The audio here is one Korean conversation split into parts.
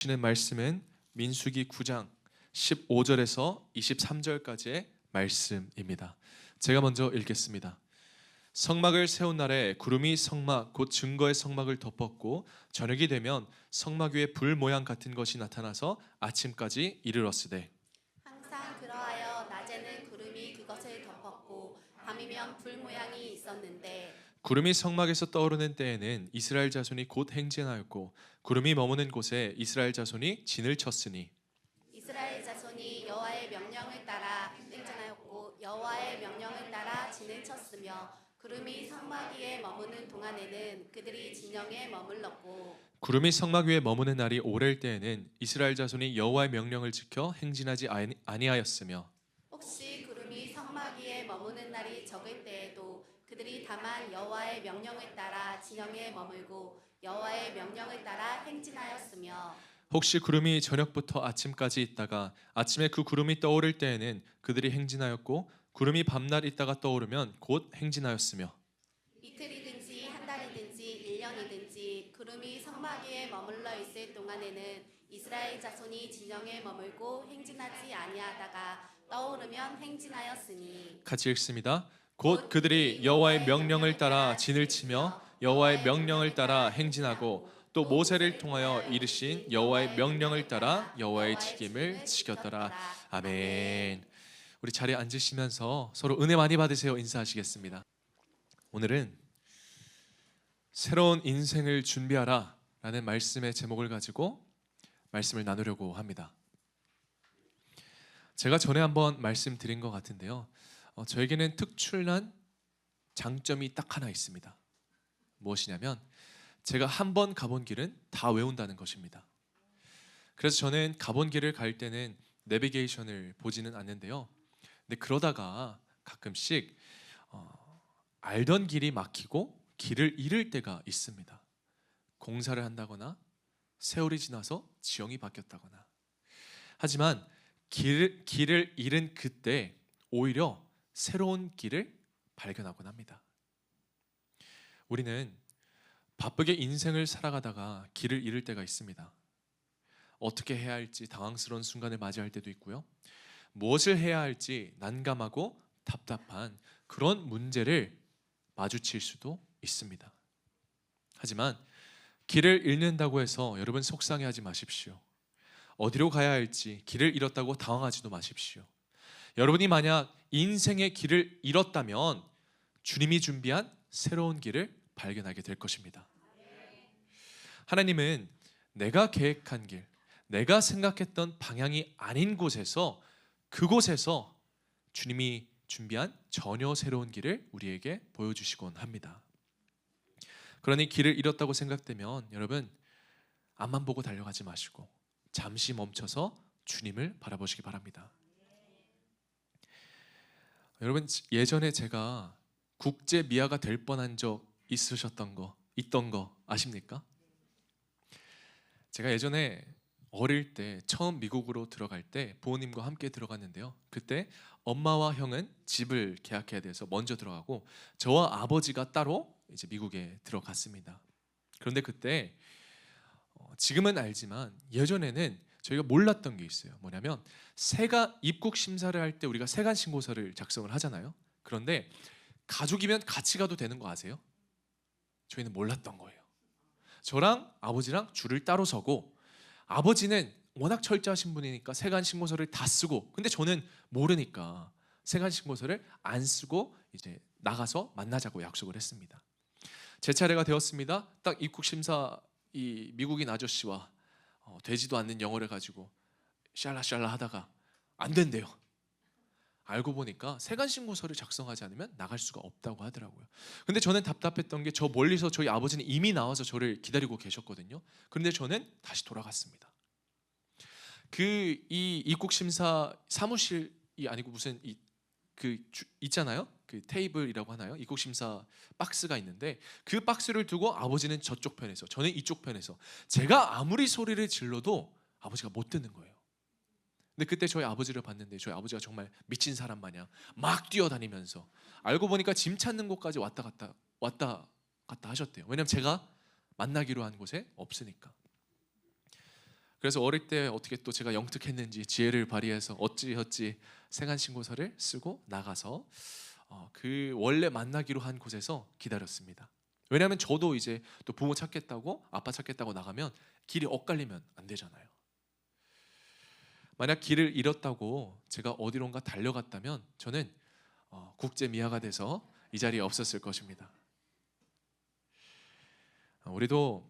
주시는 말씀은 민수기 9장 15절에서 23절까지의 말씀입니다. 제가 먼저 읽겠습니다. 성막을 세운 날에 구름이 성막 곧 증거의 성막을 덮었고 저녁이 되면 성막 위에 불 모양 같은 것이 나타나서 아침까지 이르렀으되 항상 그러하여 낮에는 구름이 그것을 덮었고 밤이면 불 모양이 있었는데 구름이 성막에서 떠오르는 때에는 이스라엘 자손이 곧 행진하였고 구름이 머무는 곳에 이스라엘 자손이 진을 쳤으니 이스라엘 자손이 여호와의 명령을 따라 행진하였고 여호와의 명령을 따라 진을 쳤으며 구름이 성막 위에 머무는 동안에는 그들이 진영에 머물렀고 구름이 성막 위에 머무는 날이 오랠 때에는 이스라엘 자손이 여호와의 명령을 지켜 행진하지 아니하였으며 혹시 구름이 성막 위에 머무는 날이 적을 때에도 그들이 다만 여호와의 명령을 따라 진영에 머물고 여호와의 명령을 따라 행진하였으며 혹시 구름이 저녁부터 아침까지 있다가 아침에 그 구름이 떠오를 때에는 그들이 행진하였고 구름이 밤낮 있다가 떠오르면 곧 행진하였으며 이틀이든지 한 달이든지 1년이든지 구름이 성막 위에 머물러 있을 동안에는 이스라엘 자손이 진영에 머물고 행진하지 아니하다가 떠오르면 행진하였으니 같이 읽습니다. 곧 그들이 여호와의 명령을 따라 진을 치며 여호와의 명령을 따라 행진하고 또 모세를 통하여 이르신 여호와의 명령을 따라 여호와의 책임을 지켰더라. 아멘. 우리 자리에 앉으시면서 서로 은혜 많이 받으세요. 인사하시겠습니다. 오늘은 새로운 인생을 준비하라 라는 말씀의 제목을 가지고 말씀을 나누려고 합니다. 제가 전에 한번 말씀드린 것 같은데요. 저에게는 특출난 장점이 딱 하나 있습니다. 무엇이냐면 제가 한 번 가본 길은 다 외운다는 것입니다. 그래서 저는 가본 길을 갈 때는 내비게이션을 보지는 않는데요. 근데 그러다가 가끔씩 알던 길이 막히고 길을 잃을 때가 있습니다. 공사를 한다거나 세월이 지나서 지형이 바뀌었다거나. 하지만 길을 잃은 그때 오히려 새로운 길을 발견하곤 합니다. 우리는 바쁘게 인생을 살아가다가 길을 잃을 때가 있습니다. 어떻게 해야 할지 당황스러운 순간을 맞이할 때도 있고요. 무엇을 해야 할지 난감하고 답답한 그런 문제를 마주칠 수도 있습니다. 하지만 길을 잃는다고 해서 여러분 속상해하지 마십시오. 어디로 가야 할지 길을 잃었다고 당황하지도 마십시오. 여러분이 만약 인생의 길을 잃었다면 주님이 준비한 새로운 길을 발견하게 될 것입니다. 하나님은 내가 계획한 길, 내가 생각했던 방향이 아닌 곳에서 그곳에서 주님이 준비한 전혀 새로운 길을 우리에게 보여주시곤 합니다. 그러니 길을 잃었다고 생각되면 여러분 앞만 보고 달려가지 마시고 잠시 멈춰서 주님을 바라보시기 바랍니다. 여러분 예전에 제가 국제 미아가 될 뻔한 적 있던 거 아십니까? 제가 예전에 어릴 때 처음 미국으로 들어갈 때 부모님과 함께 들어갔는데요. 그때 엄마와 형은 집을 계약해야 돼서 먼저 들어가고 저와 아버지가 따로 이제 미국에 들어갔습니다. 그런데 그때 지금은 알지만 예전에는 저희가 몰랐던 게 있어요. 뭐냐면 입국 심사를 할 때 우리가 세관 신고서를 작성을 하잖아요. 그런데 가족이면 같이 가도 되는 거 아세요? 저희는 몰랐던 거예요. 저랑 아버지랑 줄을 따로 서고 아버지는 워낙 철저하신 분이니까 세관 신고서를 다 쓰고 근데 저는 모르니까 세관 신고서를 안 쓰고 이제 나가서 만나자고 약속을 했습니다. 제 차례가 되었습니다. 딱 입국 심사 이 미국인 아저씨와 되지도 않는 영어를 가지고 샬라샬라 하다가 안 된대요. 알고 보니까 세관 신고서를 작성하지 않으면 나갈 수가 없다고 하더라고요. 근데 저는 답답했던 게 저 멀리서 저희 아버지는 이미 나와서 저를 기다리고 계셨거든요. 그런데 저는 다시 돌아갔습니다. 이 입국 심사 사무실이 아니고 무슨 있잖아요. 그 테이블이라고 하나요? 입국 심사 박스가 있는데 그 박스를 두고 아버지는 저쪽 편에서 저는 이쪽 편에서 제가 아무리 소리를 질러도 아버지가 못 듣는 거예요. 근데 그때 저희 아버지를 봤는데 저희 아버지가 정말 미친 사람 마냥 막 뛰어다니면서 알고 보니까 짐 찾는 곳까지 왔다 갔다 하셨대요. 왜냐면 제가 만나기로 한 곳에 없으니까. 그래서 어릴 때 어떻게 또 제가 영특했는지 지혜를 발휘해서 어찌어찌 생안신고서를 쓰고 나가서 그 원래 만나기로 한 곳에서 기다렸습니다. 왜냐하면 저도 이제 또 부모 찾겠다고 아빠 찾겠다고 나가면 길이 엇갈리면 안 되잖아요. 만약 길을 잃었다고 제가 어디론가 달려갔다면 저는 국제 미아가 돼서 이 자리에 없었을 것입니다. 우리도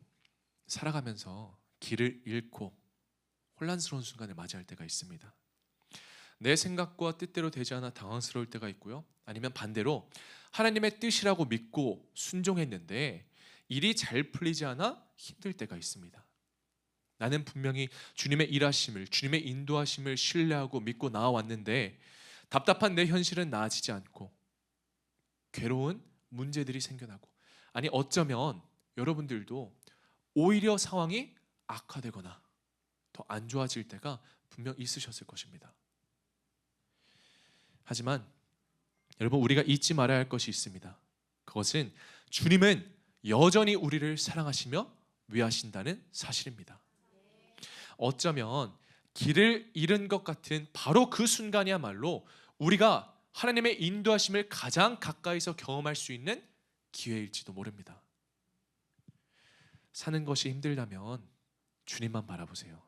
살아가면서 길을 잃고 혼란스러운 순간을 맞이할 때가 있습니다. 내 생각과 뜻대로 되지 않아 당황스러울 때가 있고요. 아니면 반대로 하나님의 뜻이라고 믿고 순종했는데 일이 잘 풀리지 않아 힘들 때가 있습니다. 나는 분명히 주님의 일하심을, 주님의 인도하심을 신뢰하고 믿고 나아왔는데 답답한 내 현실은 나아지지 않고 괴로운 문제들이 생겨나고, 아니 어쩌면 여러분들도 오히려 상황이 악화되거나 더 안 좋아질 때가 분명 있으셨을 것입니다. 하지만 여러분, 우리가 잊지 말아야 할 것이 있습니다. 그것은 주님은 여전히 우리를 사랑하시며 위하신다는 사실입니다. 어쩌면 길을 잃은 것 같은 바로 그 순간이야말로 우리가 하나님의 인도하심을 가장 가까이서 경험할 수 있는 기회일지도 모릅니다. 사는 것이 힘들다면 주님만 바라보세요.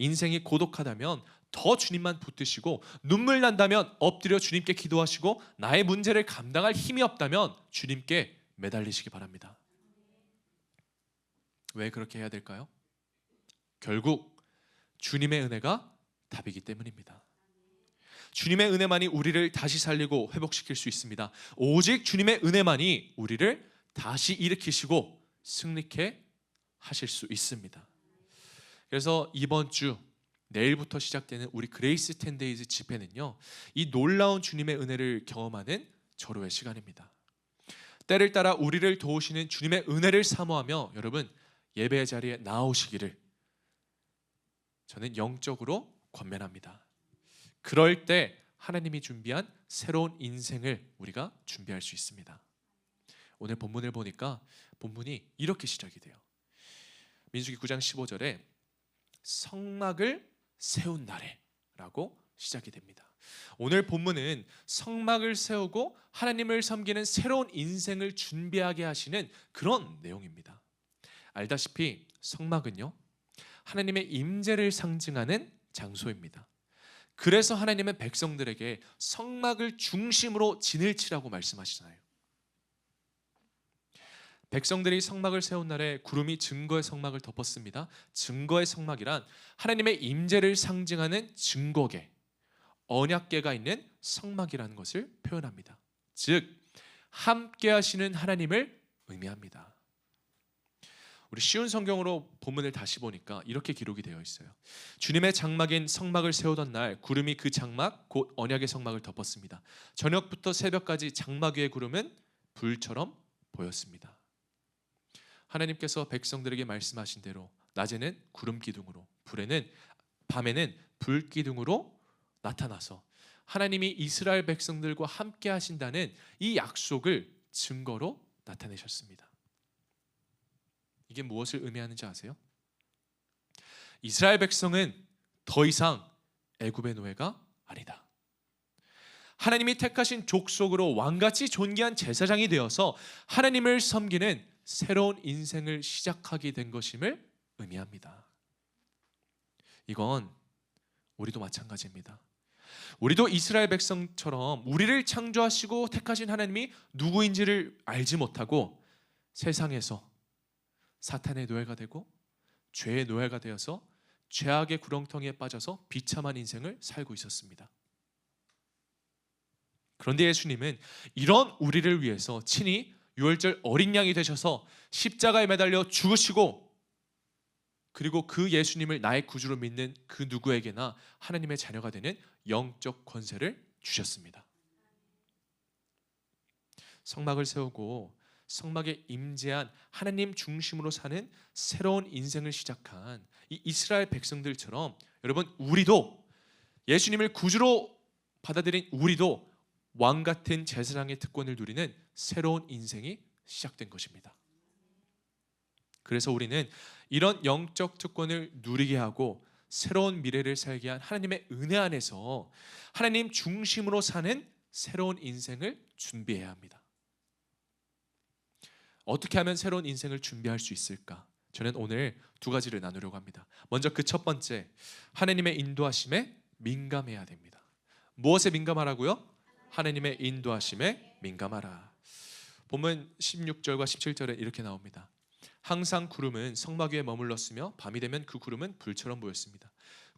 인생이 고독하다면 더 주님만 붙드시고, 눈물 난다면 엎드려 주님께 기도하시고, 나의 문제를 감당할 힘이 없다면 주님께 매달리시기 바랍니다. 왜 그렇게 해야 될까요? 결국 주님의 은혜가 답이기 때문입니다. 주님의 은혜만이 우리를 다시 살리고 회복시킬 수 있습니다. 오직 주님의 은혜만이 우리를 다시 일으키시고 승리케 하실 수 있습니다. 그래서 이번 주 내일부터 시작되는 우리 그레이스 10데이즈 집회는요, 이 놀라운 주님의 은혜를 경험하는 절호의 시간입니다. 때를 따라 우리를 도우시는 주님의 은혜를 사모하며 여러분 예배 자리에 나오시기를 저는 영적으로 권면합니다. 그럴 때 하나님이 준비한 새로운 인생을 우리가 준비할 수 있습니다. 오늘 본문을 보니까 본문이 이렇게 시작이 돼요. 민수기 9장 15절에 성막을 세운 날에 라고 시작이 됩니다. 오늘 본문은 성막을 세우고 하나님을 섬기는 새로운 인생을 준비하게 하시는 그런 내용입니다. 알다시피 성막은요, 하나님의 임재를 상징하는 장소입니다. 그래서 하나님은 백성들에게 성막을 중심으로 진을 치라고 말씀하시잖아요. 백성들이 성막을 세운 날에 구름이 증거의 성막을 덮었습니다. 증거의 성막이란 하나님의 임재를 상징하는 증거계, 언약계가 있는 성막이라는 것을 표현합니다. 즉 함께 하시는 하나님을 의미합니다. 우리 쉬운 성경으로 본문을 다시 보니까 이렇게 기록이 되어 있어요. 주님의 장막인 성막을 세우던 날 구름이 그 장막 곧 언약의 성막을 덮었습니다. 저녁부터 새벽까지 장막 위의 구름은 불처럼 보였습니다. 하나님께서 백성들에게 말씀하신 대로 낮에는 구름 기둥으로, 밤에는 불 기둥으로 나타나서 하나님이 이스라엘 백성들과 함께 하신다는 이 약속을 증거로 나타내셨습니다. 이게 무엇을 의미하는지 아세요? 이스라엘 백성은 더 이상 애굽의 노예가 아니다. 하나님이 택하신 족속으로 왕같이 존귀한 제사장이 되어서 하나님을 섬기는 새로운 인생을 시작하게 된 것임을 의미합니다. 이건 우리도 마찬가지입니다. 우리도 이스라엘 백성처럼 우리를 창조하시고 택하신 하나님이 누구인지를 알지 못하고 세상에서 사탄의 노예가 되고 죄의 노예가 되어서 죄악의 구렁텅이에 빠져서 비참한 인생을 살고 있었습니다. 그런데 예수님은 이런 우리를 위해서 친히 유월절 어린 양이 되셔서 십자가에 매달려 죽으시고, 그리고 그 예수님을 나의 구주로 믿는 그 누구에게나 하나님의 자녀가 되는 영적 권세를 주셨습니다. 성막을 세우고 성막에 임재한 하나님 중심으로 사는 새로운 인생을 시작한 이 이스라엘 백성들처럼 여러분 우리도 예수님을 구주로 받아들인 우리도 왕 같은 제사장의 특권을 누리는 새로운 인생이 시작된 것입니다. 그래서 우리는 이런 영적 특권을 누리게 하고 새로운 미래를 살게 한 하나님의 은혜 안에서 하나님 중심으로 사는 새로운 인생을 준비해야 합니다. 어떻게 하면 새로운 인생을 준비할 수 있을까? 저는 오늘 두 가지를 나누려고 합니다. 먼저 그 첫 번째, 하나님의 인도하심에 민감해야 됩니다. 무엇에 민감하라고요? 하나님의 인도하심에 민감하라. 본문 16절과 17절에 이렇게 나옵니다. 항상 구름은 성막 위에 머물렀으며 밤이 되면 그 구름은 불처럼 보였습니다.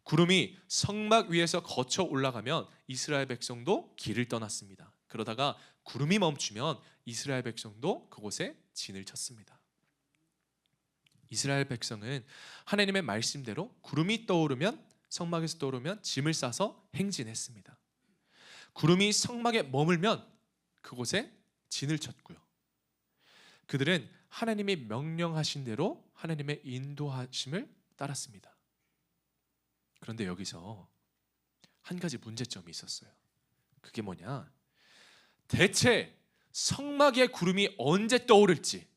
구름이 성막 위에서 거쳐 올라가면 이스라엘 백성도 길을 떠났습니다. 그러다가 구름이 멈추면 이스라엘 백성도 그곳에 진을 쳤습니다. 이스라엘 백성은 하나님의 말씀대로 구름이 떠오르면 성막에서 떠오르면 짐을 싸서 행진했습니다. 구름이 성막에 머물면 그곳에 진을 쳤고요. 그들은 하나님이 명령하신 대로 하나님의 인도하심을 따랐습니다. 그런데 여기서 한 가지 문제점이 있었어요. 그게 뭐냐? 대체 성막에 구름이 언제 떠오를지,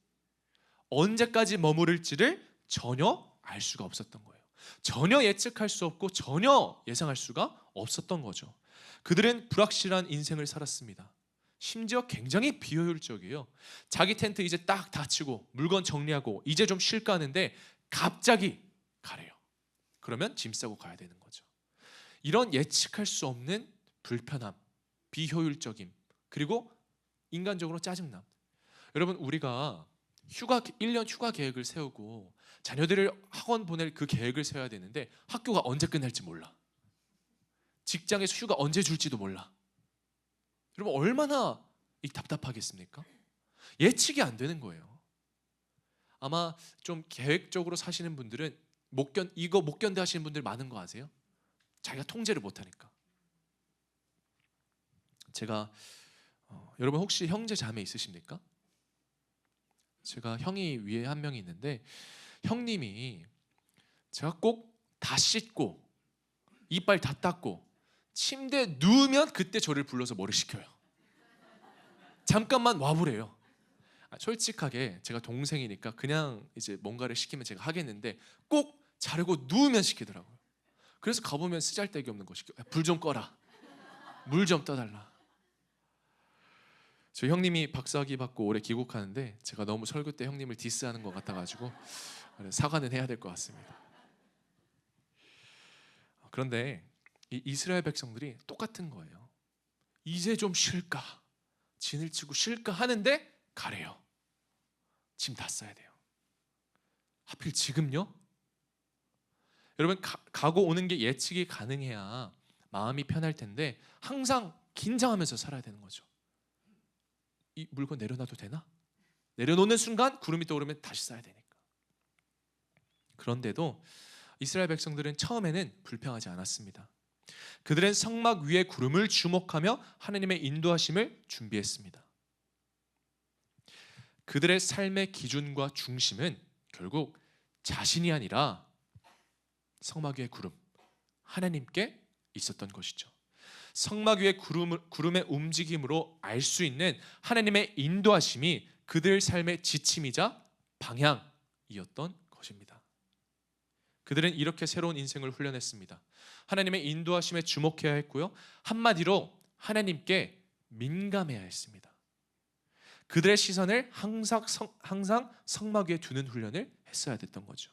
언제까지 머무를지를 전혀 알 수가 없었던 거예요. 전혀 예측할 수 없고 전혀 예상할 수가 없었던 거죠. 그들은 불확실한 인생을 살았습니다. 심지어 굉장히 비효율적이에요. 자기 텐트 이제 딱 닫히고 물건 정리하고 이제 좀 쉴까 하는데 갑자기 가래요. 그러면 짐 싸고 가야 되는 거죠. 이런 예측할 수 없는 불편함, 비효율적임, 그리고 인간적으로 짜증남. 여러분, 우리가 1년 휴가 계획을 세우고 자녀들을 학원 보낼 그 계획을 세워야 되는데 학교가 언제 끝날지 몰라. 직장에서 휴가 언제 줄지도 몰라. 여러분, 얼마나 답답하겠습니까? 예측이 안 되는 거예요. 아마 좀 계획적으로 사시는 분들은 이거 못 견뎌 하시는 분들 많은 거 아세요? 자기가 통제를 못 하니까. 제가 여러분 혹시 형제 자매 있으십니까? 제가 형이 위에 한 명이 있는데 형님이 제가 꼭 다 씻고 이빨 다 닦고 침대에 누우면 그때 저를 불러서 뭐를 시켜요. 잠깐만 와보래요. 솔직하게 제가 동생이니까 그냥 이제 뭔가를 시키면 제가 하겠는데 꼭 자르고 누우면 시키더라고요. 그래서 가보면 쓰잘데기 없는 거 시켜. 불 좀 꺼라. 물 좀 떠달라. 저 형님이 박사학위 받고 올해 귀국하는데 제가 너무 설교 때 형님을 디스하는 것 같아가지고 사과는 해야 될 것 같습니다. 그런데 이 이스라엘 백성들이 똑같은 거예요. 이제 좀 쉴까? 진을 치고 쉴까 하는데 가래요. 짐 다 싸야 돼요. 하필 지금요? 여러분, 가고 오는 게 예측이 가능해야 마음이 편할 텐데 항상 긴장하면서 살아야 되는 거죠. 이 물건 내려놔도 되나? 내려놓는 순간 구름이 떠오르면 다시 싸야 되니까. 그런데도 이스라엘 백성들은 처음에는 불평하지 않았습니다. 그들은 성막 위에 구름을 주목하며 하나님의 인도하심을 준비했습니다. 그들의 삶의 기준과 중심은 결국 자신이 아니라 성막 위의 구름, 하나님께 있었던 것이죠. 성막 위의 구름의 움직임으로 알 수 있는 하나님의 인도하심이 그들 삶의 지침이자 방향이었던 것입니다. 그들은 이렇게 새로운 인생을 훈련했습니다. 하나님의 인도하심에 주목해야 했고요. 한마디로 하나님께 민감해야 했습니다. 그들의 시선을 항상 성막 위에 두는 훈련을 했어야 됐던 거죠.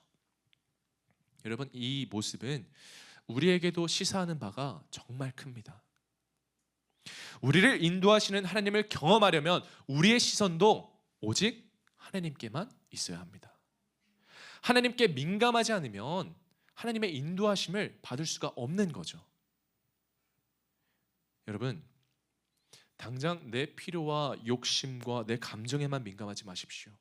여러분, 이 모습은 우리에게도 시사하는 바가 정말 큽니다. 우리를 인도하시는 하나님을 경험하려면 우리의 시선도 오직 하나님께만 있어야 합니다. 하나님께 민감하지 않으면 하나님의 인도하심을 받을 수가 없는 거죠. 여러분, 당장 내 필요와 욕심과 내 감정에만 민감하지 마십시오.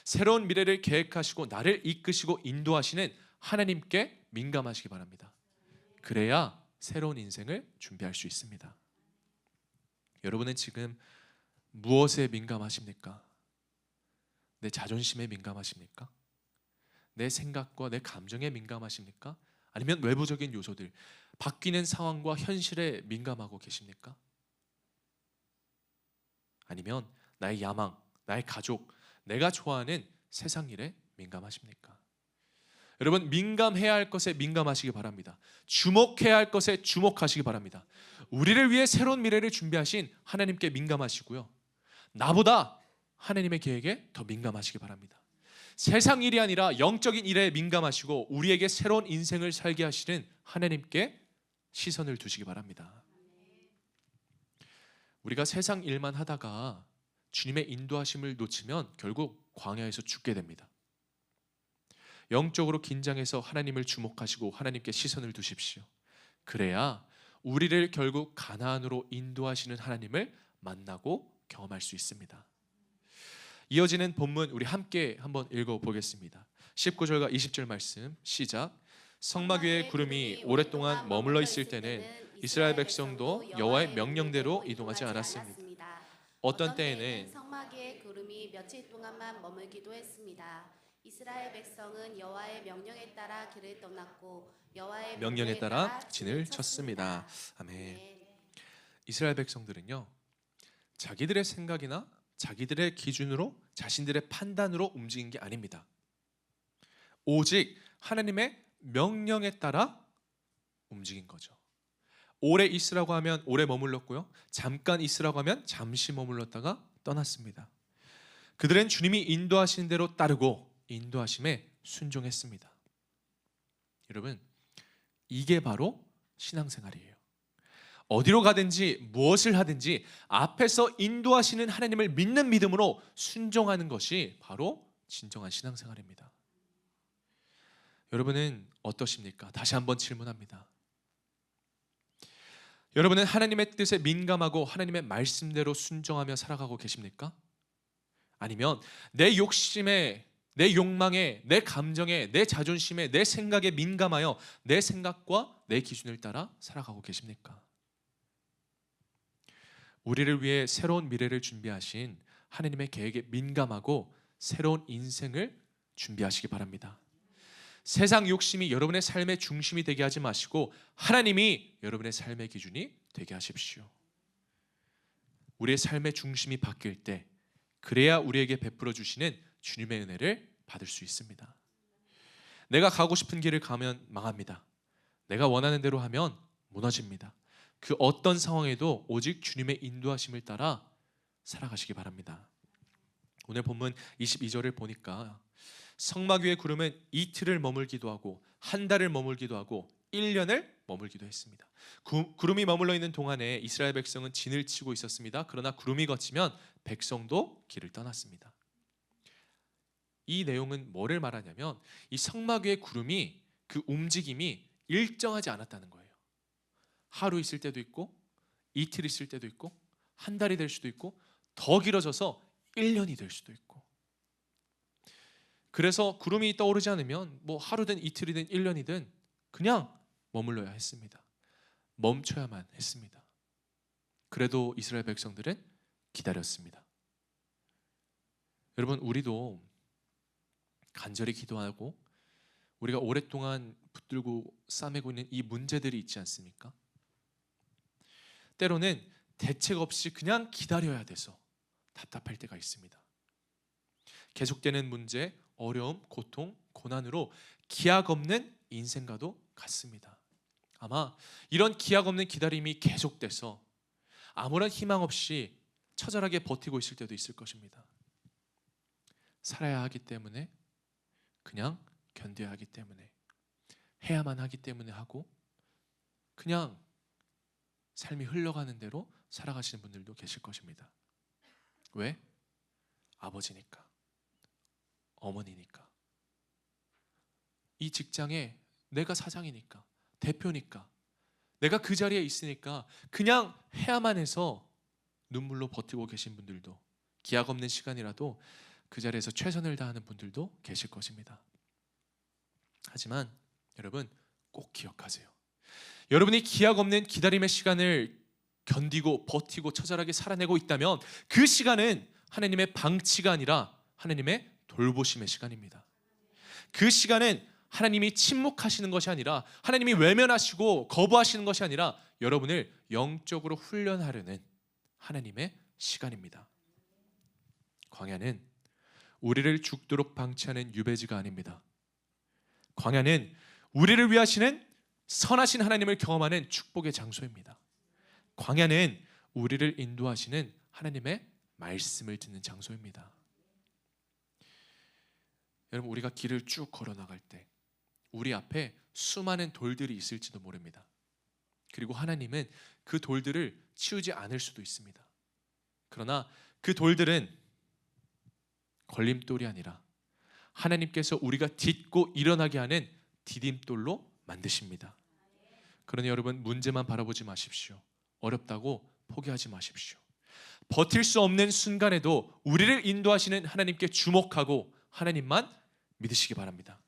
새로운 미래를 계획하시고 나를 이끄시고 인도하시는 하나님께 민감하시기 바랍니다. 그래야 새로운 인생을 준비할 수 있습니다. 여러분은 지금 무엇에 민감하십니까? 내 자존심에 민감하십니까? 내 생각과 내 감정에 민감하십니까? 아니면 외부적인 요소들, 바뀌는 상황과 현실에 민감하고 계십니까? 아니면 나의 야망, 나의 가족, 내가 좋아하는 세상 일에 민감하십니까? 여러분, 민감해야 할 것에 민감하시기 바랍니다. 주목해야 할 것에 주목하시기 바랍니다. 우리를 위해 새로운 미래를 준비하신 하나님께 민감하시고요, 나보다 하나님의 계획에 더 민감하시기 바랍니다. 세상 일이 아니라 영적인 일에 민감하시고 우리에게 새로운 인생을 살게 하시는 하나님께 시선을 두시기 바랍니다. 우리가 세상 일만 하다가 주님의 인도하심을 놓치면 결국 광야에서 죽게 됩니다. 영적으로 긴장해서 하나님을 주목하시고 하나님께 시선을 두십시오. 그래야 우리를 결국 가나안으로 인도하시는 하나님을 만나고 경험할 수 있습니다. 이어지는 본문 우리 함께 한번 읽어보겠습니다. 19절과 20절 말씀 시작. 성막 위에 구름이 오랫동안 머물러 있을 때는 이스라엘 백성도 여호와의 명령대로 이동하지 않았습니다. 어떤 때에는 성막 위에 구름이 며칠 동안만 머물기도 했습니다. 이스라엘 백성은 여호와의 명령에 따라 길을 떠났고 여호와의 명령에 따라 진을 쳤습니다. 아멘. 이스라엘 백성들은요, 자기들의 생각이나 자기들의 기준으로 자신들의 판단으로 움직인 게 아닙니다. 오직 하나님의 명령에 따라 움직인 거죠. 오래 있으라고 하면 오래 머물렀고요, 잠깐 있으라고 하면 잠시 머물렀다가 떠났습니다. 그들은 주님이 인도하신 대로 따르고 인도하심에 순종했습니다. 여러분, 이게 바로 신앙생활이에요. 어디로 가든지 무엇을 하든지 앞에서 인도하시는 하나님을 믿는 믿음으로 순종하는 것이 바로 진정한 신앙생활입니다. 여러분은 어떠십니까? 다시 한번 질문합니다. 여러분은 하나님의 뜻에 민감하고 하나님의 말씀대로 순종하며 살아가고 계십니까? 아니면 내 욕심에, 내 욕망에, 내 감정에, 내 자존심에, 내 생각에 민감하여 내 생각과 내 기준을 따라 살아가고 계십니까? 우리를 위해 새로운 미래를 준비하신 하나님의 계획에 민감하고 새로운 인생을 준비하시기 바랍니다. 세상 욕심이 여러분의 삶의 중심이 되게 하지 마시고 하나님이 여러분의 삶의 기준이 되게 하십시오. 우리의 삶의 중심이 바뀔 때 그래야 우리에게 베풀어 주시는 주님의 은혜를 받을 수 있습니다. 내가 가고 싶은 길을 가면 망합니다. 내가 원하는 대로 하면 무너집니다. 그 어떤 상황에도 오직 주님의 인도하심을 따라 살아가시기 바랍니다. 오늘 본문 22절을 보니까 성막 위의 구름은 이틀을 머물기도 하고 한 달을 머물기도 하고 1년을 머물기도 했습니다. 구름이 머물러 있는 동안에 이스라엘 백성은 진을 치고 있었습니다. 그러나 구름이 걷히면 백성도 길을 떠났습니다. 이 내용은 뭐를 말하냐면 이 성막 위의 구름이 그 움직임이 일정하지 않았다는 거예요. 하루 있을 때도 있고 이틀 있을 때도 있고 한 달이 될 수도 있고 더 길어져서 1년이 될 수도 있고, 그래서 구름이 떠오르지 않으면 뭐 하루든 이틀이든 1년이든 그냥 머물러야 했습니다. 멈춰야만 했습니다. 그래도 이스라엘 백성들은 기다렸습니다. 여러분, 우리도 간절히 기도하고 우리가 오랫동안 붙들고 싸매고 있는 이 문제들이 있지 않습니까? 때로는 대책 없이 그냥 기다려야 돼서 답답할 때가 있습니다. 계속되는 문제, 어려움, 고통, 고난으로 기약 없는 인생과도 같습니다. 아마 이런 기약 없는 기다림이 계속돼서 아무런 희망 없이 처절하게 버티고 있을 때도 있을 것입니다. 살아야 하기 때문에, 그냥 견뎌야 하기 때문에, 해야만 하기 때문에 하고 그냥 삶이 흘러가는 대로 살아가시는 분들도 계실 것입니다. 왜? 아버지니까, 어머니니까, 이 직장에 내가 사장이니까, 대표니까, 내가 그 자리에 있으니까 그냥 해야만 해서 눈물로 버티고 계신 분들도, 기약 없는 시간이라도 그 자리에서 최선을 다하는 분들도 계실 것입니다. 하지만 여러분, 꼭 기억하세요. 여러분이 기약 없는 기다림의 시간을 견디고 버티고 처절하게 살아내고 있다면 그 시간은 하나님의 방치가 아니라 하나님의 돌보심의 시간입니다. 그 시간은 하나님이 침묵하시는 것이 아니라, 하나님이 외면하시고 거부하시는 것이 아니라 여러분을 영적으로 훈련하려는 하나님의 시간입니다. 광야는 우리를 죽도록 방치하는 유배지가 아닙니다. 광야는 우리를 위하시는 선하신 하나님을 경험하는 축복의 장소입니다. 광야는 우리를 인도하시는 하나님의 말씀을 듣는 장소입니다. 여러분, 우리가 길을 쭉 걸어 나갈 때 우리 앞에 수많은 돌들이 있을지도 모릅니다. 그리고 하나님은 그 돌들을 치우지 않을 수도 있습니다. 그러나 그 돌들은 걸림돌이 아니라 하나님께서 우리가 딛고 일어나게 하는 디딤돌로 만드십니다. 그러니 여러분, 문제만 바라보지 마십시오. 어렵다고 포기하지 마십시오. 버틸 수 없는 순간에도 우리를 인도하시는 하나님께 주목하고 하나님만 믿으시기 바랍니다.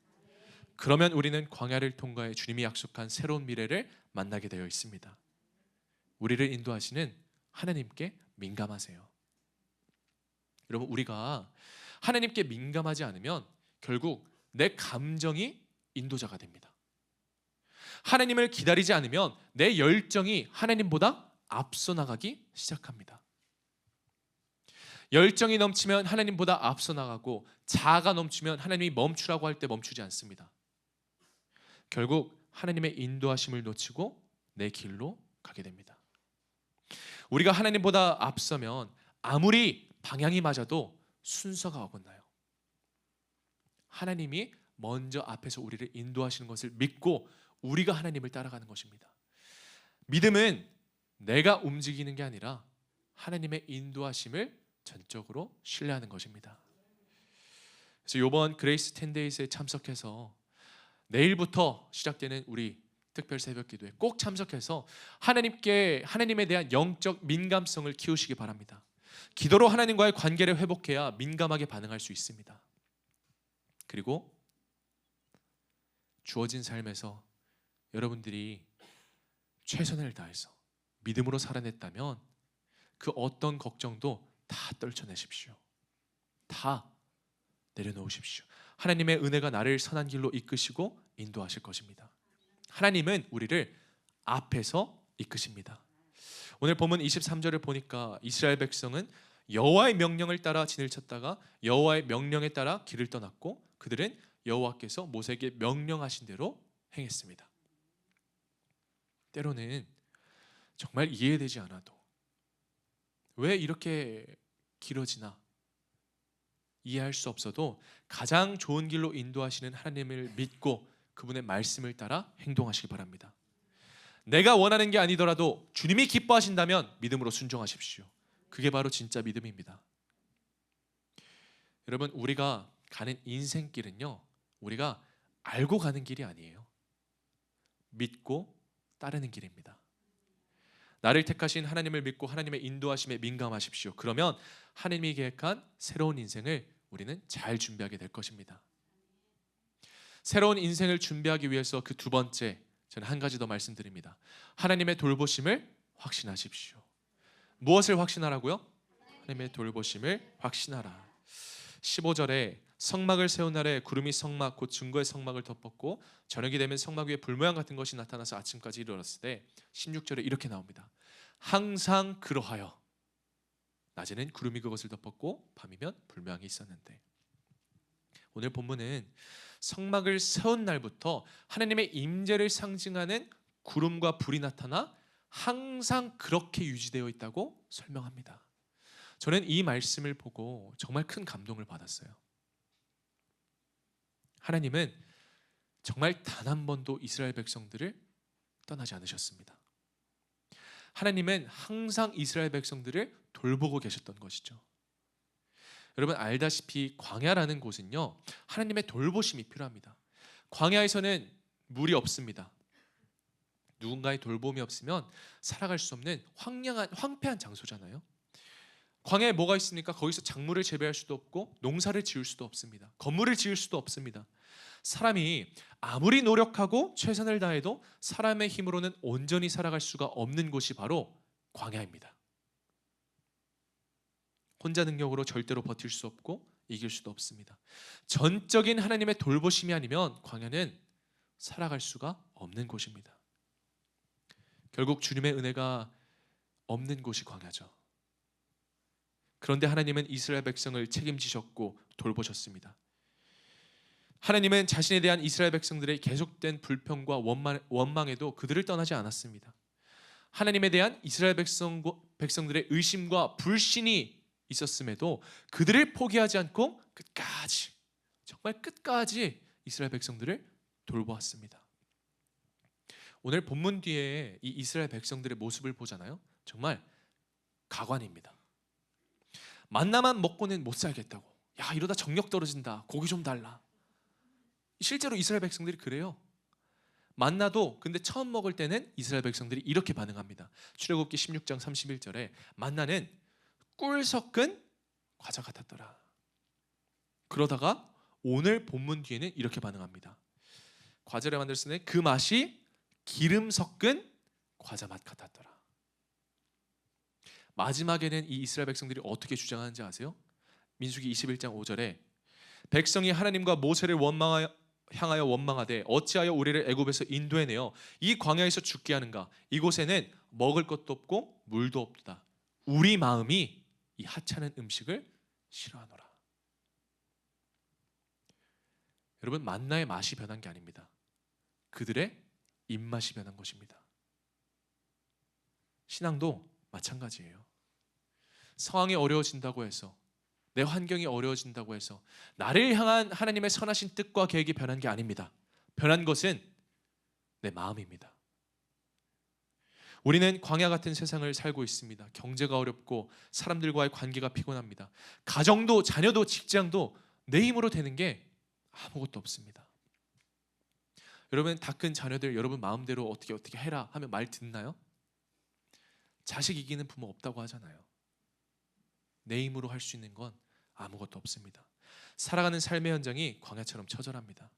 그러면 우리는 광야를 통과해 주님이 약속한 새로운 미래를 만나게 되어 있습니다. 우리를 인도하시는 하나님께 민감하세요. 여러분, 우리가 하나님께 민감하지 않으면 결국 내 감정이 인도자가 됩니다. 하나님을 기다리지 않으면 내 열정이 하나님보다 앞서 나가기 시작합니다. 열정이 넘치면 하나님보다 앞서 나가고, 자아가 넘치면 하나님이 멈추라고 할 때 멈추지 않습니다. 결국 하나님의 인도하심을 놓치고 내 길로 가게 됩니다. 우리가 하나님보다 앞서면 아무리 방향이 맞아도 순서가 어긋나요. 하나님이 먼저 앞에서 우리를 인도하시는 것을 믿고 우리가 하나님을 따라가는 것입니다. 믿음은 내가 움직이는 게 아니라 하나님의 인도하심을 전적으로 신뢰하는 것입니다. 그래서 이번 그레이스 10데이즈에 참석해서 내일부터 시작되는 우리 특별 새벽 기도에 꼭 참석해서 하나님에 대한 영적 민감성을 키우시기 바랍니다. 기도로 하나님과의 관계를 회복해야 민감하게 반응할 수 있습니다. 그리고 주어진 삶에서 여러분들이 최선을 다해서 믿음으로 살아냈다면 그 어떤 걱정도 다 떨쳐내십시오. 다 내려놓으십시오. 하나님의 은혜가 나를 선한 길로 이끄시고 인도하실 것입니다. 하나님은 우리를 앞에서 이끄십니다. 오늘 본문 23절을 보니까 이스라엘 백성은 여호와의 명령을 따라 진을 쳤다가 여호와의 명령에 따라 길을 떠났고, 그들은 여호와께서 모세에게 명령하신 대로 행했습니다. 때로는 정말 이해되지 않아도 왜 이렇게 길어지나 이해할 수 없어도 가장 좋은 길로 인도하시는 하나님을 믿고 그분의 말씀을 따라 행동하시기 바랍니다. 내가 원하는 게 아니더라도 주님이 기뻐하신다면 믿음으로 순종하십시오. 그게 바로 진짜 믿음입니다. 여러분, 우리가 가는 인생길은요, 우리가 알고 가는 길이 아니에요. 믿고 따르는 길입니다. 나를 택하신 하나님을 믿고 하나님의 인도하심에 민감하십시오. 그러면 하나님이 계획한 새로운 인생을 우리는 잘 준비하게 될 것입니다. 새로운 인생을 준비하기 위해서 그 두 번째, 저는 한 가지 더 말씀드립니다. 하나님의 돌보심을 확신하십시오. 무엇을 확신하라고요? 하나님의 돌보심을 확신하라. 15절에 성막을 세운 날에 구름이 성막 곧 증거의 성막을 덮었고 저녁이 되면 성막 위에 불모양 같은 것이 나타나서 아침까지 이르렀을 때 16절에 이렇게 나옵니다. 항상 그러하여 낮에는 구름이 그것을 덮었고 밤이면 불모양이 있었는데. 오늘 본문은 성막을 세운 날부터 하나님의 임재를 상징하는 구름과 불이 나타나 항상 그렇게 유지되어 있다고 설명합니다. 저는 이 말씀을 보고 정말 큰 감동을 받았어요. 하나님은 정말 단 한 번도 이스라엘 백성들을 떠나지 않으셨습니다. 하나님은 항상 이스라엘 백성들을 돌보고 계셨던 것이죠. 여러분 알다시피 광야라는 곳은요, 하나님의 돌보심이 필요합니다. 광야에서는 물이 없습니다. 누군가의 돌봄이 없으면 살아갈 수 없는 황폐한 장소잖아요. 광야에 뭐가 있습니까? 거기서 작물을 재배할 수도 없고 농사를 지을 수도 없습니다. 건물을 지을 수도 없습니다. 사람이 아무리 노력하고 최선을 다해도 사람의 힘으로는 온전히 살아갈 수가 없는 곳이 바로 광야입니다. 혼자 능력으로 절대로 버틸 수 없고 이길 수도 없습니다. 전적인 하나님의 돌보심이 아니면 광야는 살아갈 수가 없는 곳입니다. 결국 주님의 은혜가 없는 곳이 광야죠. 그런데 하나님은 이스라엘 백성을 책임지셨고 돌보셨습니다. 하나님은 자신에 대한 이스라엘 백성들의 계속된 불평과 원망에도 그들을 떠나지 않았습니다. 하나님에 대한 이스라엘 백성들의 의심과 불신이 있었음에도 그들을 포기하지 않고 끝까지, 정말 끝까지 이스라엘 백성들을 돌보았습니다. 오늘 본문 뒤에 이 이스라엘 백성들의 모습을 보잖아요. 정말 가관입니다. 만나만 먹고는 못 살겠다고. 야, 이러다 정력 떨어진다. 고기 좀 달라. 실제로 이스라엘 백성들이 그래요. 만나도 근데 처음 먹을 때는 이스라엘 백성들이 이렇게 반응합니다. 출애굽기 16장 31절에 만나는 꿀 섞은 과자 같았더라. 그러다가 오늘 본문 뒤에는 이렇게 반응합니다. 과자를 만들었을 때 그 맛이 기름 섞은 과자 맛 같았더라. 마지막에는 이 이스라엘 백성들이 어떻게 주장하는지 아세요? 민수기 21장 5절에 백성이 하나님과 모세를 향하여 원망하되 어찌하여 우리를 애굽에서 인도해내어 이 광야에서 죽게 하는가? 이곳에는 먹을 것도 없고 물도 없다. 우리 마음이 이 하찮은 음식을 싫어하노라. 여러분, 만나의 맛이 변한 게 아닙니다. 그들의 입맛이 변한 것입니다. 신앙도 마찬가지예요. 상황이 어려워진다고 해서, 내 환경이 어려워진다고 해서 나를 향한 하나님의 선하신 뜻과 계획이 변한 게 아닙니다. 변한 것은 내 마음입니다. 우리는 광야 같은 세상을 살고 있습니다. 경제가 어렵고 사람들과의 관계가 피곤합니다. 가정도 자녀도 직장도 내 힘으로 되는 게 아무것도 없습니다. 여러분, 다 큰 자녀들 여러분 마음대로 어떻게 해라 하면 말 듣나요? 자식 이기는 부모 없다고 하잖아요. 내 힘으로 할 수 있는 건 아무것도 없습니다. 살아가는 삶의 현장이 광야처럼 처절합니다.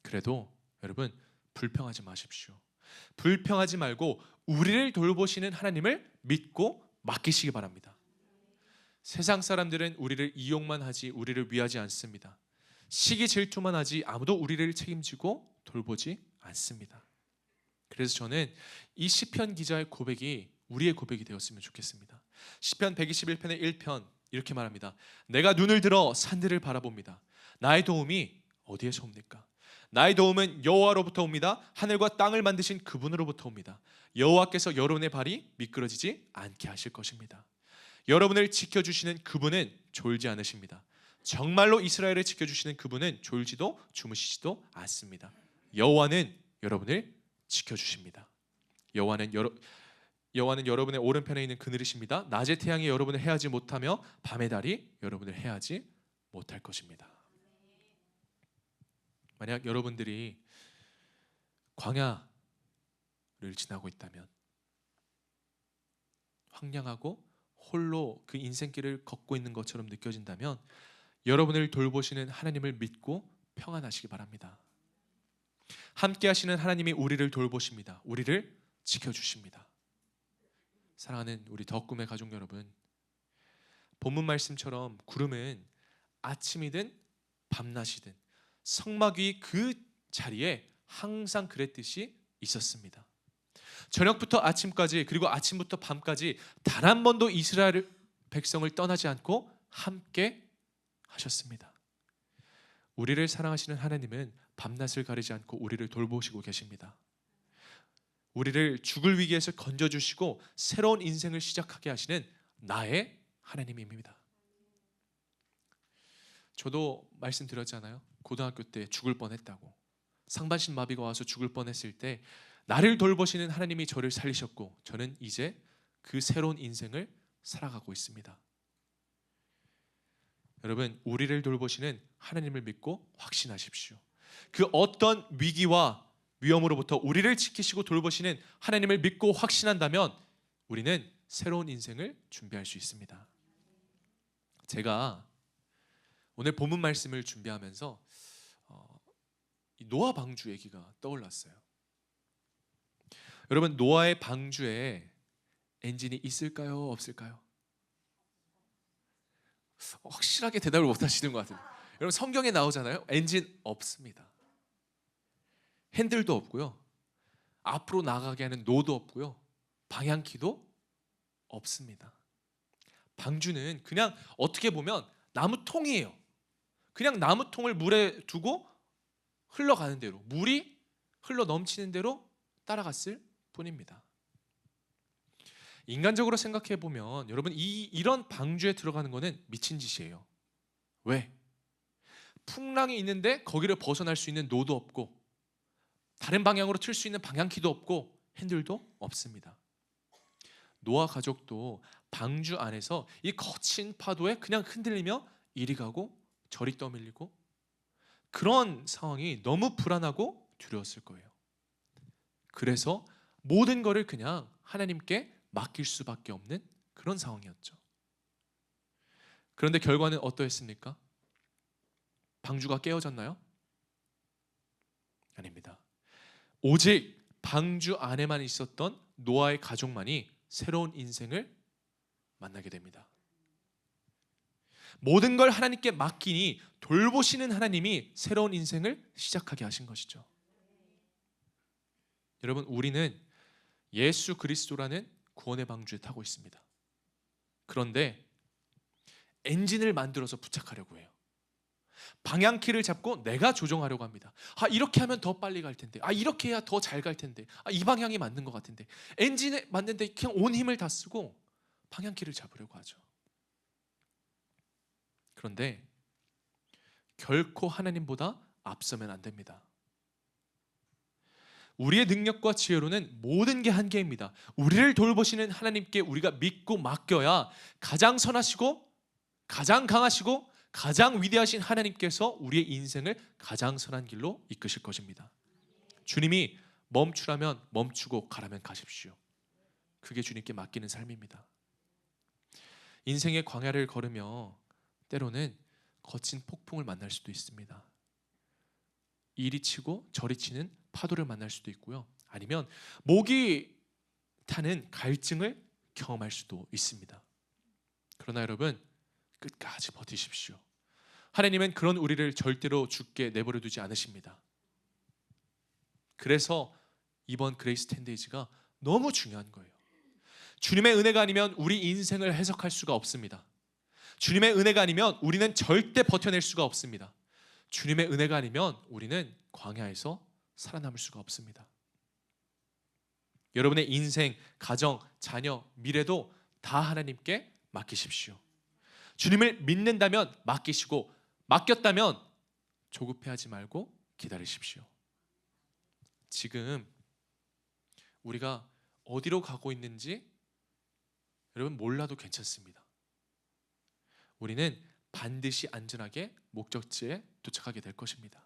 그래도 여러분, 불평하지 마십시오. 불평하지 말고 우리를 돌보시는 하나님을 믿고 맡기시기 바랍니다. 세상 사람들은 우리를 이용만 하지 우리를 위하지 않습니다. 시기 질투만 하지 아무도 우리를 책임지고 돌보지 않습니다. 그래서 저는 이 시편 기자의 고백이 우리의 고백이 되었으면 좋겠습니다. 시편 121편의 1편 이렇게 말합니다. 내가 눈을 들어 산들을 바라봅니다. 나의 도움이 어디에서 옵니까? 나의 도움은 여호와로부터 옵니다. 하늘과 땅을 만드신 그분으로부터 옵니다. 여호와께서 여러분의 발이 미끄러지지 않게 하실 것입니다. 여러분을 지켜주시는 그분은 졸지 않으십니다. 정말로 이스라엘을 지켜주시는 그분은 졸지도 주무시지도 않습니다. 여호와는 여러분을 지켜주십니다. 여호와는 여러분의 오른편에 있는 그늘이십니다. 낮의 태양이 여러분을 해하지 못하며 밤의 달이 여러분을 해하지 못할 것입니다. 만약 여러분들이 광야를 지나고 있다면, 황량하고 홀로 그 인생길을 걷고 있는 것처럼 느껴진다면 여러분을 돌보시는 하나님을 믿고 평안하시기 바랍니다. 함께 하시는 하나님이 우리를 돌보십니다. 우리를 지켜주십니다. 사랑하는 우리 더 꿈의 가족 여러분, 본문 말씀처럼 구름은 아침이든 밤낮이든 성막 위 그 자리에 항상 그랬듯이 있었습니다. 저녁부터 아침까지, 그리고 아침부터 밤까지 단 한 번도 이스라엘 백성을 떠나지 않고 함께 하셨습니다. 우리를 사랑하시는 하나님은 밤낮을 가리지 않고 우리를 돌보시고 계십니다. 우리를 죽을 위기에서 건져주시고 새로운 인생을 시작하게 하시는 나의 하나님입니다. 저도 말씀드렸잖아요. 고등학교 때 죽을 뻔했다고. 상반신 마비가 와서 죽을 뻔했을 때 나를 돌보시는 하나님이 저를 살리셨고 저는 이제 그 새로운 인생을 살아가고 있습니다. 여러분, 우리를 돌보시는 하나님을 믿고 확신하십시오. 그 어떤 위기와 위험으로부터 우리를 지키시고 돌보시는 하나님을 믿고 확신한다면 우리는 새로운 인생을 준비할 수 있습니다. 제가 오늘 본문 말씀을 준비하면서 노아 방주 얘기가 떠올랐어요. 여러분, 노아의 방주에 엔진이 있을까요? 없을까요? 확실하게 대답을 못 하시는 것 같아요. 여러분, 성경에 나오잖아요. 엔진 없습니다. 핸들도 없고요. 앞으로 나가게 하는 노도 없고요. 방향키도 없습니다. 방주는 그냥 어떻게 보면 나무통이에요. 그냥 나무통을 물에 두고 흘러가는 대로, 물이 흘러 넘치는 대로 따라갔을 뿐입니다. 인간적으로 생각해 보면 여러분, 이런 방주에 들어가는 거는 미친 짓이에요. 왜? 풍랑이 있는데 거기를 벗어날 수 있는 노도 없고, 다른 방향으로 틀 수 있는 방향키도 없고, 핸들도 없습니다. 노아 가족도 방주 안에서 이 거친 파도에 그냥 흔들리며 이리 가고 저리 떠밀리고, 그런 상황이 너무 불안하고 두려웠을 거예요. 그래서 모든 것을 그냥 하나님께 맡길 수밖에 없는 그런 상황이었죠. 그런데 결과는 어떠했습니까? 방주가 깨어졌나요? 아닙니다. 오직 방주 안에만 있었던 노아의 가족만이 새로운 인생을 만나게 됩니다. 모든 걸 하나님께 맡기니 돌보시는 하나님이 새로운 인생을 시작하게 하신 것이죠. 여러분, 우리는 예수 그리스도라는 구원의 방주에 타고 있습니다. 그런데 엔진을 만들어서 부착하려고 해요. 방향키를 잡고 내가 조종하려고 합니다. 이렇게 하면 더 빨리 갈 텐데, 이렇게 해야 더 잘 갈 텐데, 이 방향이 맞는 것 같은데, 엔진에 맞는데 그냥 온 힘을 다 쓰고 방향키를 잡으려고 하죠. 그런데 결코 하나님보다 앞서면 안 됩니다. 우리의 능력과 지혜로는 모든 게 한계입니다. 우리를 돌보시는 하나님께 우리가 믿고 맡겨야 가장 선하시고 가장 강하시고 가장 위대하신 하나님께서 우리의 인생을 가장 선한 길로 이끄실 것입니다. 주님이 멈추라면 멈추고 가라면 가십시오. 그게 주님께 맡기는 삶입니다. 인생의 광야를 걸으며 때로는 거친 폭풍을 만날 수도 있습니다. 이리 치고 저리 치는 파도를 만날 수도 있고요. 아니면 목이 타는 갈증을 경험할 수도 있습니다. 그러나 여러분, 끝까지 버티십시오. 하나님은 그런 우리를 절대로 죽게 내버려 두지 않으십니다. 그래서 이번 그레이스 10데이즈가 너무 중요한 거예요. 주님의 은혜가 아니면 우리 인생을 해석할 수가 없습니다. 주님의 은혜가 아니면 우리는 절대 버텨낼 수가 없습니다. 주님의 은혜가 아니면 우리는 광야에서 살아남을 수가 없습니다. 여러분의 인생, 가정, 자녀, 미래도 다 하나님께 맡기십시오. 주님을 믿는다면 맡기시고, 맡겼다면 조급해하지 말고 기다리십시오. 지금 우리가 어디로 가고 있는지 여러분 몰라도 괜찮습니다. 우리는 반드시 안전하게 목적지에 도착하게 될 것입니다.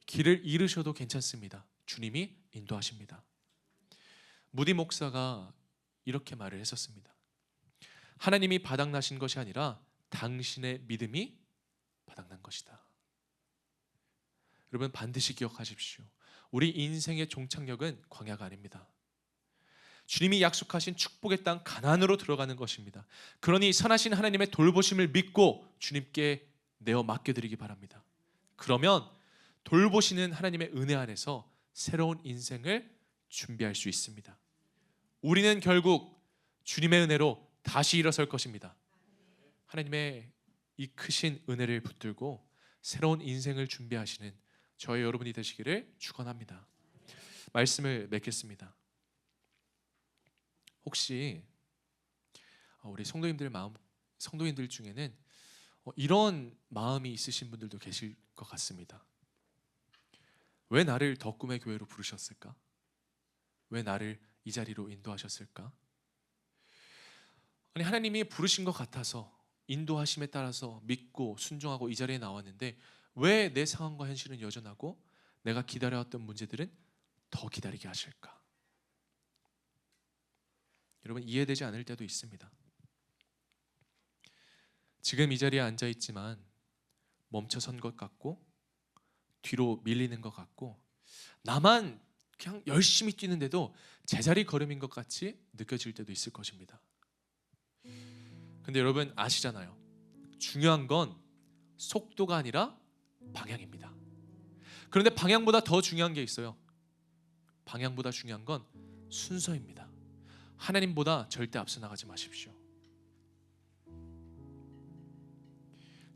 길을 잃으셔도 괜찮습니다. 주님이 인도하십니다. 무디 목사가 이렇게 말을 했었습니다. 하나님이 바닥나신 것이 아니라 당신의 믿음이 바닥난 것이다. 여러분, 반드시 기억하십시오. 우리 인생의 종착역은 광야가 아닙니다. 주님이 약속하신 축복의 땅 가나안으로 들어가는 것입니다. 그러니 선하신 하나님의 돌보심을 믿고 주님께 내어 맡겨드리기 바랍니다. 그러면 돌보시는 하나님의 은혜 안에서 새로운 인생을 준비할 수 있습니다. 우리는 결국 주님의 은혜로 다시 일어설 것입니다. 하나님의 이 크신 은혜를 붙들고 새로운 인생을 준비하시는 저희 여러분이 되시기를 축원합니다. 말씀을 맺겠습니다. 혹시 우리 성도님들 중에는 이런 마음이 있으신 분들도 계실 것 같습니다. 왜 나를 더 꿈의 교회로 부르셨을까? 왜 나를 이 자리로 인도하셨을까? 아니, 하나님이 부르신 것 같아서 인도하심에 따라서 믿고 순종하고 이 자리에 나왔는데 왜 내 상황과 현실은 여전하고 내가 기다려왔던 문제들은 더 기다리게 하실까? 여러분, 이해되지 않을 때도 있습니다. 지금 이 자리에 앉아 있지만 멈춰선 것 같고 뒤로 밀리는 것 같고 나만 그냥 열심히 뛰는데도 제자리 걸음인 것 같이 느껴질 때도 있을 것입니다. 근데 여러분 아시잖아요. 중요한 건 속도가 아니라 방향입니다. 그런데 방향보다 더 중요한 게 있어요. 방향보다 중요한 건 순서입니다. 하나님보다 절대 앞서 나가지 마십시오.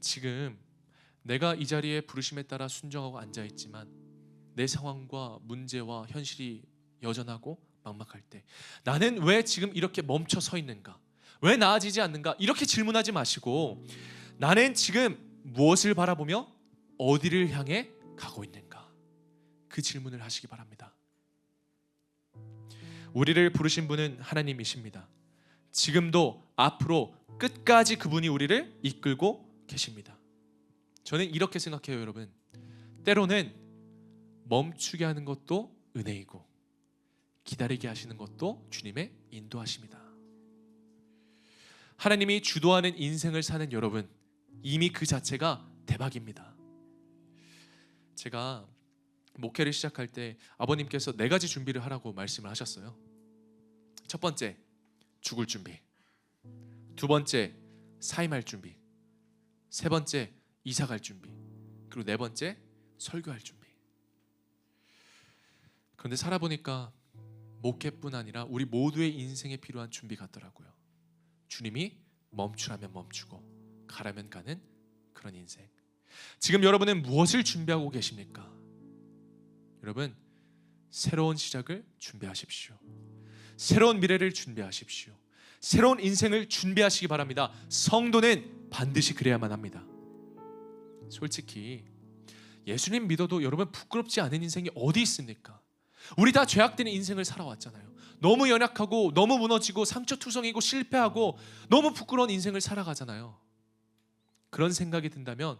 지금 내가 이 자리에 부르심에 따라 순종하고 앉아있지만 내 상황과 문제와 현실이 여전하고 막막할 때 나는 왜 지금 이렇게 멈춰 서 있는가? 왜 나아지지 않는가? 이렇게 질문하지 마시고 나는 지금 무엇을 바라보며 어디를 향해 가고 있는가? 그 질문을 하시기 바랍니다. 우리를 부르신 분은 하나님이십니다. 지금도 앞으로 끝까지 그분이 우리를 이끌고 계십니다. 저는 이렇게 생각해요, 여러분. 때로는 멈추게 하는 것도 은혜이고 기다리게 하시는 것도 주님의 인도하심이다. 하나님이 주도하는 인생을 사는 여러분, 이미 그 자체가 대박입니다. 제가 목회를 시작할 때 아버님께서 4가지 준비를 하라고 말씀을 하셨어요. 첫 번째, 죽을 준비. 두 번째, 사임할 준비. 세 번째, 이사갈 준비. 그리고 네 번째, 설교할 준비. 그런데 살아보니까 목회뿐 아니라 우리 모두의 인생에 필요한 준비 같더라고요. 주님이 멈추라면 멈추고 가라면 가는 그런 인생. 지금 여러분은 무엇을 준비하고 계십니까? 여러분, 새로운 시작을 준비하십시오. 새로운 미래를 준비하십시오. 새로운 인생을 준비하시기 바랍니다. 성도는 반드시 그래야만 합니다. 솔직히 예수님 믿어도 여러분 부끄럽지 않은 인생이 어디 있습니까? 우리 다 죄악된 인생을 살아왔잖아요. 너무 연약하고 너무 무너지고 상처투성이고 실패하고 너무 부끄러운 인생을 살아가잖아요. 그런 생각이 든다면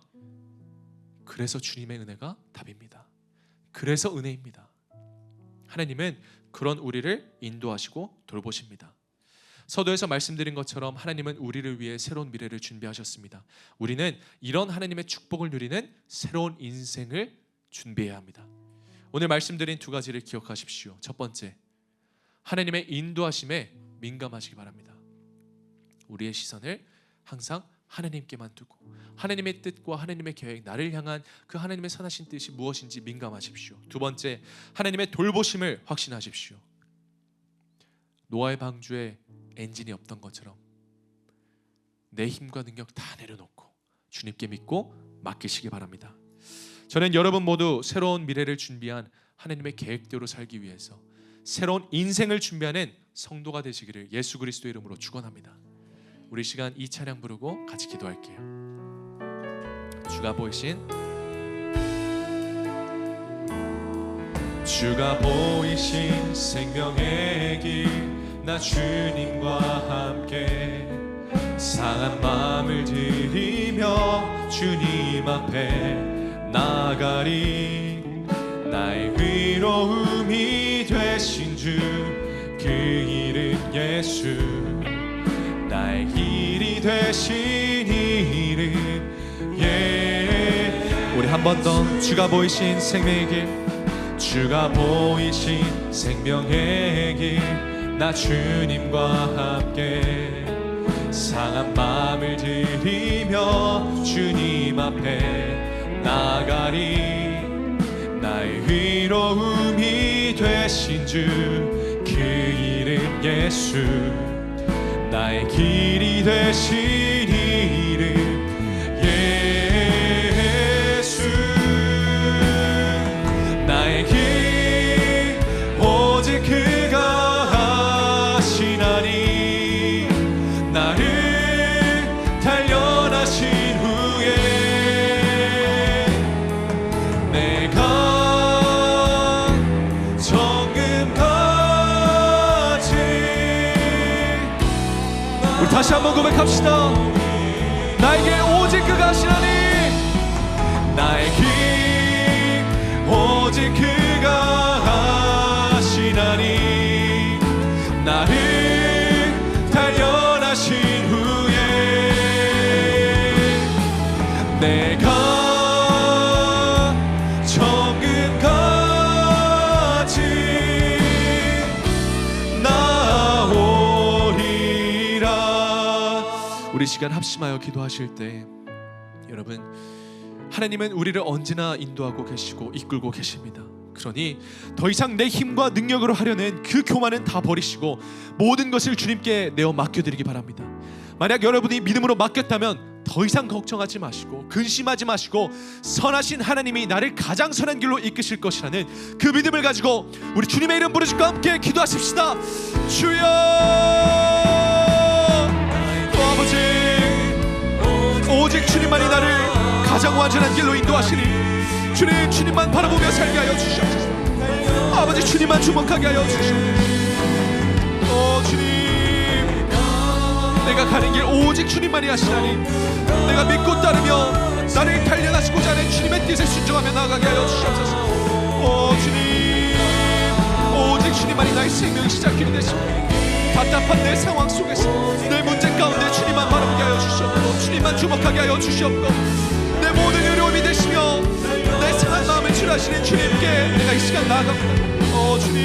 그래서 주님의 은혜가 답입니다. 그래서 은혜입니다. 하나님은 그런 우리를 인도하시고 돌보십니다. 서도에서 말씀드린 것처럼 하나님은 우리를 위해 새로운 미래를 준비하셨습니다. 우리는 이런 하나님의 축복을 누리는 새로운 인생을 준비해야 합니다. 오늘 말씀드린 2가지를 기억하십시오. 첫 번째, 하나님의 인도하심에 민감하시기 바랍니다. 우리의 시선을 항상 하나님께만 두고 하나님의 뜻과 하나님의 계획, 나를 향한 그 하나님의 선하신 뜻이 무엇인지 민감하십시오. 두 번째, 하나님의 돌보심을 확신하십시오. 노아의 방주에 엔진이 없던 것처럼 내 힘과 능력 다 내려놓고 주님께 믿고 맡기시기 바랍니다. 저는 여러분 모두 새로운 미래를 준비한 하나님의 계획대로 살기 위해서 새로운 인생을 준비하는 성도가 되시기를 예수 그리스도의 이름으로 축원합니다. 우리 시간 이 찬양 부르고 같이 기도할게요. 주가 보이신 생명의 길 나 주님과 함께 상한 마음을 들이며 주님 앞에 나가리. 나의 위로움이 되신 주 그 이름 예수, 나의 길이 되신 이름 우리 한 번 더 주가 보이신 생명의 길, 주가 보이신 생명의 길 나 주님과 함께 상한 마음을 들이며 주님 앞에 나가리. 나의 위로움이 되신 주 그 이름 예수, 나의 길이 되신 이름 예수. 나의 길 오직 그가 하시나니 나를 단련하신 후에 내가 정금같이. 우리 다시 한번 고백합시다. 나에게 오직 그가 하시나니 나의 길 오직 그가 하시나니 나를 단련하신 후에 내가 정금같이 나오리라. 우리 시간 합심하여 기도하실 때 여러분, 하나님은 우리를 언제나 인도하고 계시고 이끌고 계십니다. 그러니 더 이상 내 힘과 능력으로 하려는 그 교만은 다 버리시고 모든 것을 주님께 내어 맡겨드리기 바랍니다. 만약 여러분이 믿음으로 맡겼다면 더 더 이상 걱정하지 마시고 근심하지 마시고 선하신 하나님이 나를 가장 선한 길로 이끄실 것이라는 그 믿음을 가지고 우리 주님의 이름 부르짖고 함께 기도하십시다. 주여 아버지, 오직 주님만이 나를 가장 완전한 길로 인도하시니 주님, 주님만 바라보며 살게 하여 주시옵소서. 아버지, 주님만 주목하게 하여 주시옵소서. 주님, 내가 가는 길 오직 주님만이 하시나니 내가 믿고 따르며 나를 단련하시고자 하는 주님의 뜻에 순종하며 나아가게 하여 주시옵소서. 주님, 오직 주님만이 나의 생명의 시작길이 되시고 답답한 내 상황 속에서 내 문제 가운데 주님만 바라보게 하여 주시옵고 주님만 주목하게 하여 주시옵고 내 모든 어려움이 되시며 내 상한 마음을 치료하시는 주님께 내가 이 시간 나아갑니다. 주님,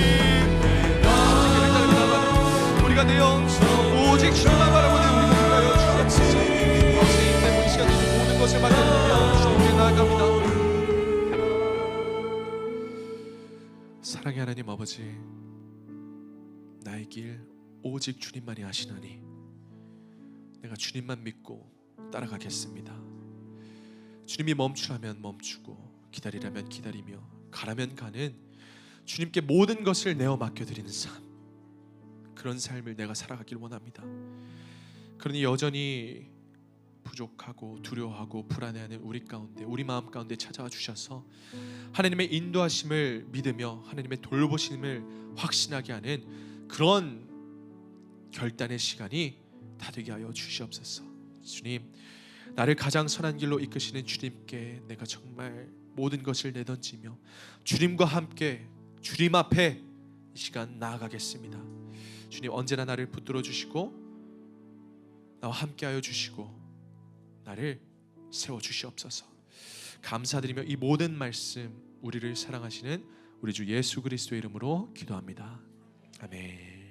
우리가 되어 오직 주님만 바라보는 우리가 되게 하여 주시옵소서. 주님 때문에 이 시간에 모든 것을 맡겨드리며 주님께 나아갑니다. 사랑의 하나님 아버지, 나의 길 오직 주님만이 하시나니 내가 주님만 믿고 따라가겠습니다. 주님이 멈추라면 멈추고 기다리라면 기다리며 가라면 가는 주님께 모든 것을 내어 맡겨드리는 삶, 그런 삶을 내가 살아가길 원합니다. 그러니 여전히 부족하고 두려워하고 불안해하는 우리 가운데, 우리 마음 가운데 찾아와 주셔서 하나님의 인도하심을 믿으며 하나님의 돌보심을 확신하게 하는 그런 결단의 시간이 다 되게 하여 주시옵소서. 주님, 나를 가장 선한 길로 이끄시는 주님께 내가 정말 모든 것을 내던지며 주님과 함께 주님 앞에 이 시간 나아가겠습니다. 주님, 언제나 나를 붙들어 주시고 나와 함께하여 주시고 나를 세워 주시옵소서. 감사드리며 이 모든 말씀 우리를 사랑하시는 우리 주 예수 그리스도의 이름으로 기도합니다. 아멘.